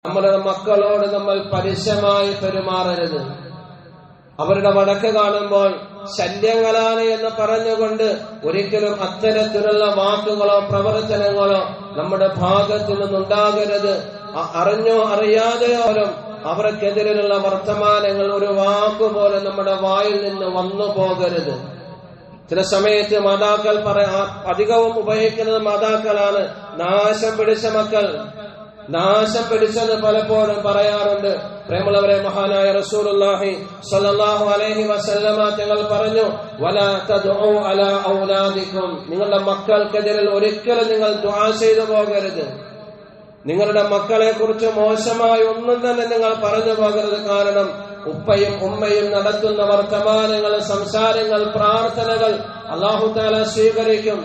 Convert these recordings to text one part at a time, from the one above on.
നമ്മുടെ മക്കളോട് നമ്മൾ പരുഷമായി പെരുമാറരുത്. അവരുടെ വഴക്ക് കാണുമ്പോൾ ശല്യങ്ങളാണ് എന്ന് പറഞ്ഞുകൊണ്ട് ഒരിക്കലും അത്തരത്തിലുള്ള വാക്കുകളോ പ്രവർത്തനങ്ങളോ നമ്മുടെ ഭാഗത്തു നിന്നുണ്ടാകരുത്. അറിഞ്ഞോ അറിയാതെയോ അവർക്കെതിരെയുള്ള വർത്തമാനങ്ങൾ ഒരു വാക്കുപോലെ നമ്മുടെ വായിൽ നിന്ന് വന്നു പോകരുത്. ചില സമയത്ത് മാതാക്കൾ അധികവും ഉപയോഗിക്കുന്നത് മാതാക്കളാണ്. നാശം പിടിച്ച മക്കൾ, നാശം പിടിച്ചത് പലപ്പോഴും പറയാറുണ്ട്. പ്രേമുള്ളവരെ, മഹാനായ റസൂലുള്ളാഹി സ്വല്ലല്ലാഹു അലൈഹി വസല്ലമ തങ്ങൾ പറഞ്ഞു, വലാ തദ്ഉ അലാ ഔലാദിക്കും, നിങ്ങളുടെ മക്കൾക്കെതിരെ ഒരിക്കലും നിങ്ങൾ ദുആ ചെയ്തു പോകരുത്. നിങ്ങളുടെ മക്കളെ കുറിച്ച് മോശമായി ഒന്നും തന്നെ നിങ്ങൾ പറഞ്ഞു പോകരുത്. കാരണം ഉപ്പയും ഉമ്മയും നടത്തുന്ന വർത്തമാനങ്ങൾ, സംസാരങ്ങൾ, പ്രാർത്ഥനകൾ അല്ലാഹു തആല സ്വീകരിക്കും.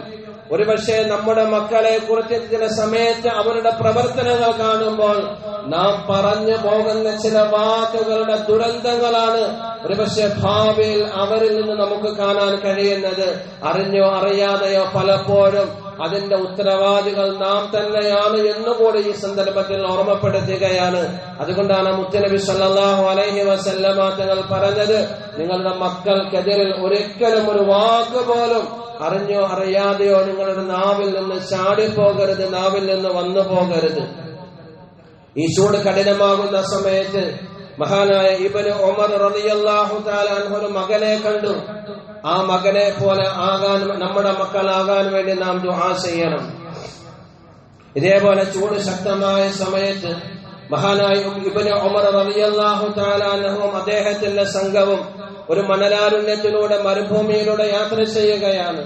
ഒരുപക്ഷെ നമ്മുടെ മക്കളെ കുറിച്ച് ചില സമയത്ത് അവരുടെ പ്രവർത്തനങ്ങൾ കാണുമ്പോൾ നാം പറഞ്ഞു പോകുന്ന ചില വാക്കുകളുടെ ദുരന്തങ്ങളാണ് ഒരുപക്ഷെ ഭാവിയിൽ അവരിൽ നിന്ന് നമുക്ക് കാണാൻ കഴിയുന്നത്. അറിഞ്ഞോ അറിയാതെയോ പലപ്പോഴും അതിന്റെ ഉത്തരവാദികൾ നാം തന്നെയാണ് എന്നുകൂടി ഈ സന്ദർഭത്തിൽ ഓർമ്മപ്പെടുത്തുകയാണ്. അതുകൊണ്ടാണ് മുത്തുനബി സല്ലല്ലാഹു അലൈഹി വസല്ലമ തങ്ങൾ പറഞ്ഞത്, നിങ്ങളുടെ മക്കൾക്കെതിരിൽ ഒരിക്കലും ഒരു വാക്ക് പോലും അറിഞ്ഞോ അറിയാതെയോ നിങ്ങളുടെ നാവിൽ നിന്ന് ചാടിപ്പോകരുത്, നാവിൽ നിന്ന് വന്നു പോകരുത്. ഈ ചൂട് കഠിനമാകുന്ന സമയത്ത് മഹാനായ ഇബ്നു ഉമർ റളിയല്ലാഹു തആല അൻഹു ഒരു മകനെ കണ്ടു. ആ മകനെ പോലെ ആകാൻ, നമ്മുടെ മക്കളാകാൻ വേണ്ടി നാം ദുആ ചെയ്യണം. ഇതേപോലെ ചൂട് ശക്തമായ സമയത്ത് മഹാനായ ഇബ്നു ഉമർ റളിയല്ലാഹു തആല അൻഹു അദ്ദേഹത്തിന്റെ സംഘവും ഒരു മണലാരുണ്യത്തിലൂടെ, മരുഭൂമിയിലൂടെ യാത്ര ചെയ്യുകയാണ്.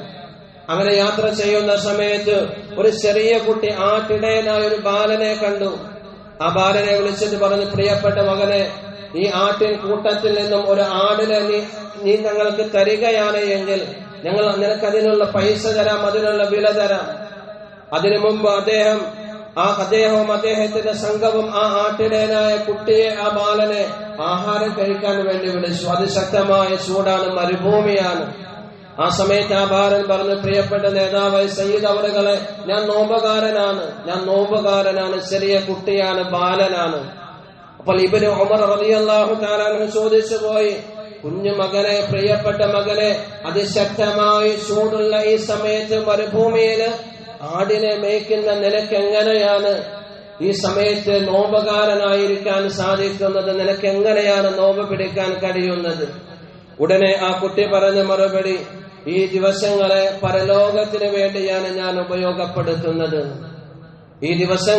അങ്ങനെ യാത്ര ചെയ്യുന്ന സമയത്ത് ഒരു ചെറിയ കുട്ടി ആട്ടിടയനായ ഒരു ബാലനെ കണ്ടു. ആ ബാലനെ വിളിച്ചിട്ട് പറഞ്ഞു, പ്രിയപ്പെട്ട മകനെ, ഈ ആട്ടിൻ കൂട്ടത്തിൽ നിന്നും ഒരു ആടിനെ നീ ഞങ്ങൾക്ക് തരികയാണ് എങ്കിൽ ഞങ്ങൾ നിനക്കതിനുള്ള പൈസ തരാം, അതിനുള്ള വില തരാം. അതിനു മുമ്പ് അദ്ദേഹവും അദ്ദേഹത്തിന്റെ സംഘവും ആ ആട്ടിടയനായ കുട്ടിയെ, ആ ബാലനെ ആഹാരം കഴിക്കാൻ വേണ്ടി വിളിച്ചു. അതിശക്തമായ ചൂടാണ്, മരുഭൂമിയാണ്. ആ സമയത്ത് ആ ബാലൻ പറഞ്ഞു, പ്രിയപ്പെട്ട നേതാവ് സയ്യിദ് അവറുകളെ, ഞാൻ നോമ്പുകാരനാണ്, ചെറിയ കുട്ടിയാണ്, ബാലനാണ്. അപ്പോൾ ഇബ്നു ഉമർ റളിയല്ലാഹു തആല അൻഹു ചോദിച്ചു പോയി, കുഞ്ഞു മകനെ, പ്രിയപ്പെട്ട മകനെ, അതിശക്തമായി ചൂടുള്ള ഈ സമയത്ത് മരുഭൂമിയില് ആടിനെ മേയ്ക്കുന്ന നിനക്ക് എങ്ങനെയാണ് ഈ സമയത്ത് നോമ്പുകാരനായിരിക്കാൻ സാധിക്കുന്നത്? നിനക്ക് എങ്ങനെയാണ് നോമ്പ് പിടിക്കാൻ കഴിയുന്നത്? ഉടനെ ആ കുട്ടി പറഞ്ഞ മറുപടി, ഈ ദിവസങ്ങളെ പരലോകത്തിന് വേണ്ടിയാണ് ഞാൻ ഉപയോഗപ്പെടുത്തുന്നത്. ഈ ദിവസങ്ങൾ